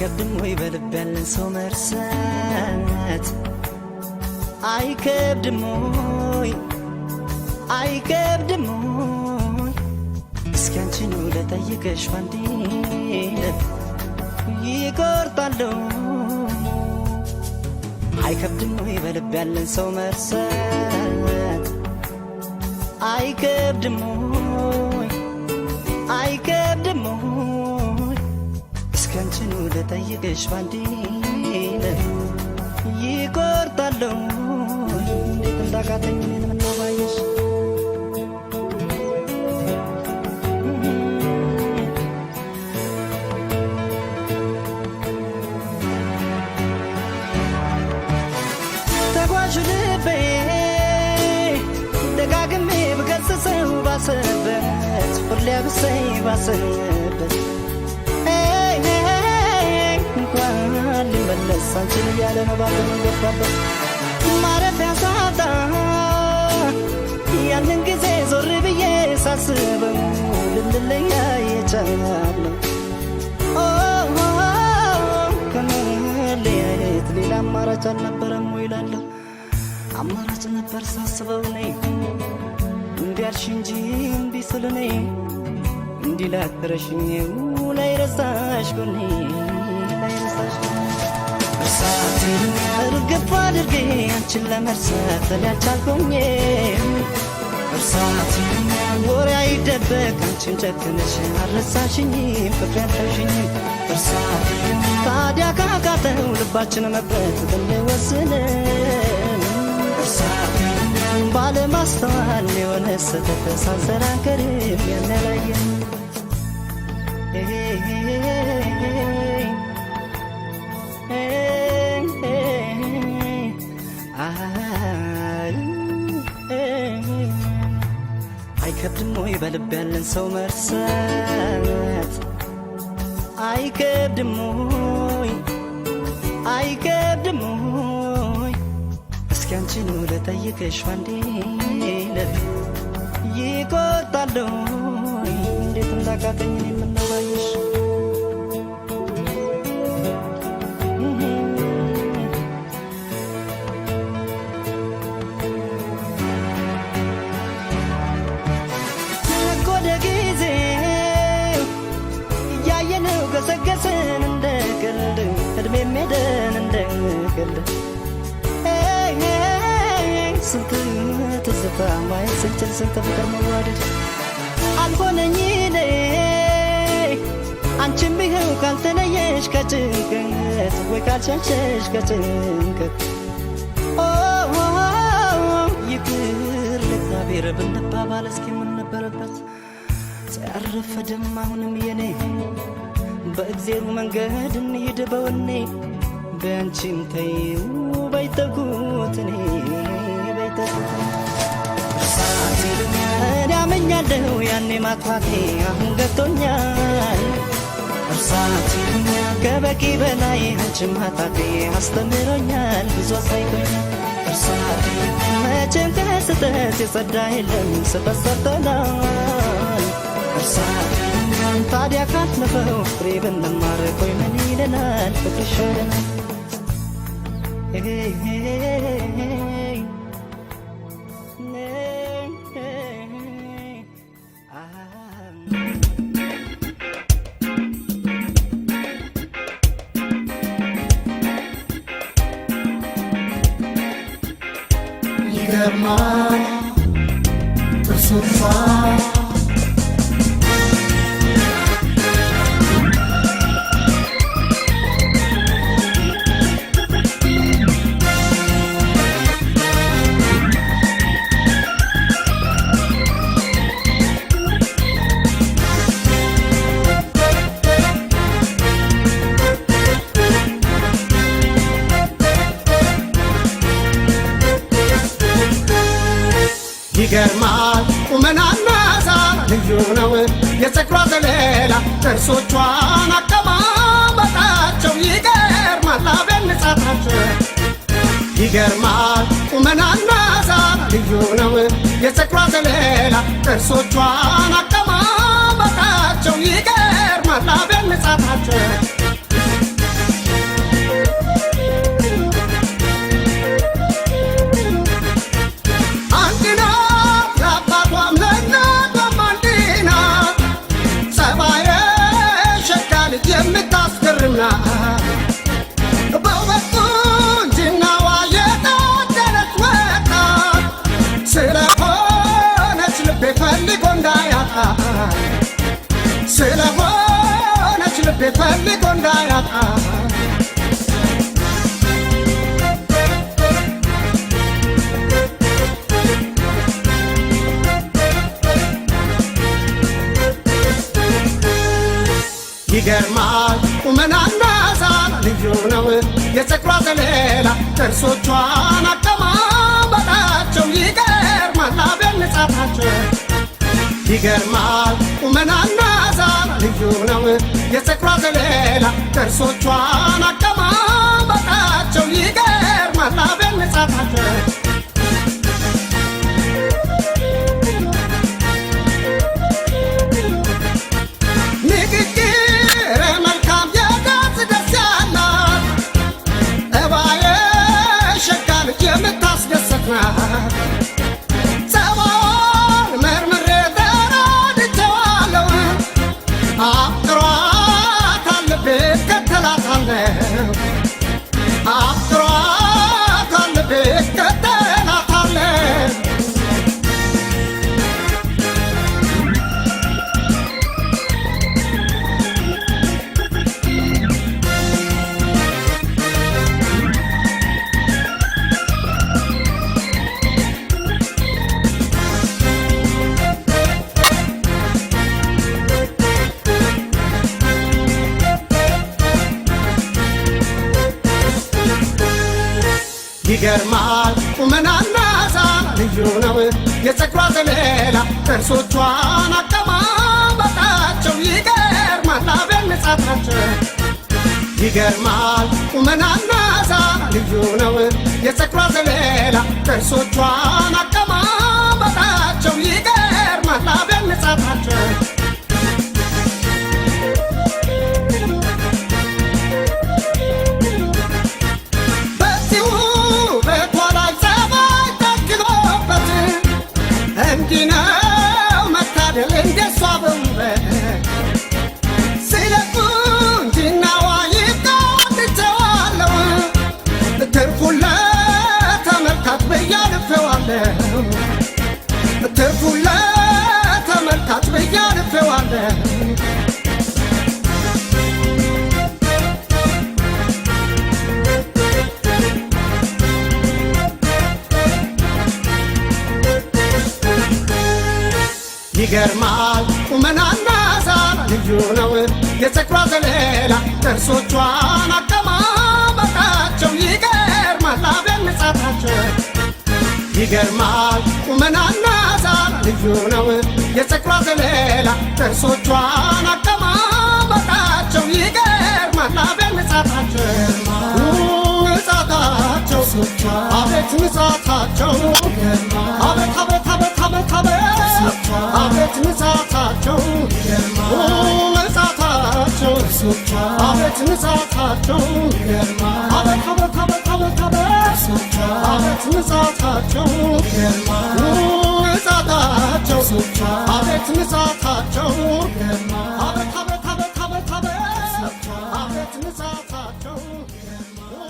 አይከብድም ወይ በልብ ያለን ሰው መርሳት አይከብድም ወይ አይከብድም ወይ እስኪ አንቺን ልጠይቅሽ ባንዴ ይቆርጣለሁ አይከብድም ወይ በልብ ያለን ሰው መርሳት አይከብድም ወይ አይከብድም ወይ እስኪ አንቺን ልጠይቅሽ ባንዴ ይቆርጣለሁ እንዴት እንዳቃተኝ ምንም ነው ባይሽ ተጓዥ ልቤ ደጋግሜ ብገስጸው ባሰበት ሁሌ ብሰይ ባሰበት እንኳን ሊመለስ አንቺን እያለ ነው ባለም ገባበት ማረፊያ ሳጣ ያንን ጊዜ ዞር ብዬ ሳስበው ልንለያይ የቻልነው ከመለያየት ሌላ አማራጭ አልነበረም ወይ እላለሁ አማራጭ ነበር ሳስበው እኔ እንዲህ አልሽ እንጂ እምቢ ስል እኔ እንዲህ ላትረሽኝ ላይረሳሽ ጎኔ ላይረሳሽ እርሳቴን እርግፍ አድርጌ አንቺን ለመርሳት ያልቻልኩኝ እርሳቴን ወሬ አይደበቅ አንቺን ጨክነሽ አልረሳሽኝም ፍቅር ያልተውሽኝም እርሳቴን ታዲያ ካቃተው ልባችን መብረት ብንወስንም እርሳቴን ባለማስተዋል የሆነ ስህተት ሳንሰራ አንቀርም ያንላየን አይከብድም ወይ በልብ ያለን ሰው መርሳት አይከብድም ወይ አይከብድም ወይ እስኪ አንቺን ልጠይቅሽ ባንዴ ይቆርጣለሁ እንዴት እንዳቃተኝ ምነው ባይሽ ገሰገስን እንደ ቀልድ እድሜ ሜደን እንደ ቀልድ ስንት ትዝታ ማየት ስንችል ስንት ፍቅር መዋደድ አልሆነኝ እኔ አንቺም ቢኸው ካልተለየሽ ከጭንቀት ወይ ካልሸሸሽ ከጭንቀት ይቅር ለእግዚአብሔር ብንባባል እስኪ ምን ነበረበት ሳያረፈድም አሁንም የኔ በእግዜሩ መንገድ እንሂድ በወኔ በአንቺም ተይው ባይተጉት እኔ ባይተጉት እርሳቴን እኔ አመኛለሁ ያኔ ማጥፋቴ አሁን ገብቶኛል እርሳቴን ከበቂ በላይ አንቺን ማጣቴ አስተምሮኛል ብዙ አሳይቶኛል እርሳቴን መቼም ከስህተት የጸዳ የለም ስህተት ሰርተናል እርሳቴን ታዲያ ካለፈው ፍሬ ብንማር ቆይ ምን ይለናል ፍቅር ይሻለናል ይገርማል ጥርሱማ ይገርማል ቁመናና ዛር ልዩ ነው የፀጉሯ ዘለላ ጥርሶቿን አቀማመጣቸው ይገርማል አቤት ንጻታቸው ይገርማል ቁመናና ዛር ልዩ ነው የፀጉሯ ዘለላ ጥርሶቿን አቀማመጣቸው ይገርማል አቤት ንጻታቸው ልቤ ፈልጎ እንዳያጣ ይገርማል ቁመናና ዛና ልዩ ነው የፀጉሯ ዘለላ ጥርሶቿን አቀማመጣቸው ይገርማል አቤት ንጻታቸው ይገርማል ቁመናና ዛና ልዩ ነው የፀጉሯ ዘለላ ጥርሶቿን አቀማመጣቸው ይገርማል አቤት ንጻታቸው ጸባዋን መርምሬ ተረድቼዋለሁ አፍቅሯታል ልቤ እከተላታለሁ አፍቅሯታል ልቤ እከተላታለሁ ይገርማል ቁመናና ዛና ልዩ ነው የፀጉሯ ዘለላ ጥርሶቿን አቀማመጣቸው ይገርማል አቤት ንጻታቸው ይገርማል ቁመናና ዛና ልዩ ነው የፀጉሯ ዘለላ ጥርሶቿን አቀማመጣቸው ይገርማል አቤት ንጻታቸው እንዲህ ነው መታደል እንደሷ በውበት ስለ ቁንጅናዋ ይቃትቸዋለሁ ትርፉን ለተመልካች ብዬ አልፌዋለሁ ትርፉን ለተመልካች ብዬ አልፌዋለሁ ይገርማል ቁመናና ዛና ልዩ ነው የፀጉሯ ዘለላ ጥርሶቿን አቀማመጣቸው ይገርማል አቤት ንጻታቸው ይገርማል ቁመናና ዛና ልዩ ነው የፀጉሯ ዘለላ ጥርሶቿን አቀማመጣቸው ይገርማል አቤት ንጻታቸው ንጻታቸው አቤት ንጻታቸው አቤት አቤት አቤት አቤት አቤት አቤት ንጻታቸው ንጻታቸው አቤት ንጻታቸው አቤት አቤት አቤት አቤት አቤት አቤት ንጻታቸው ንጻታቸው አቤት ንጻታቸው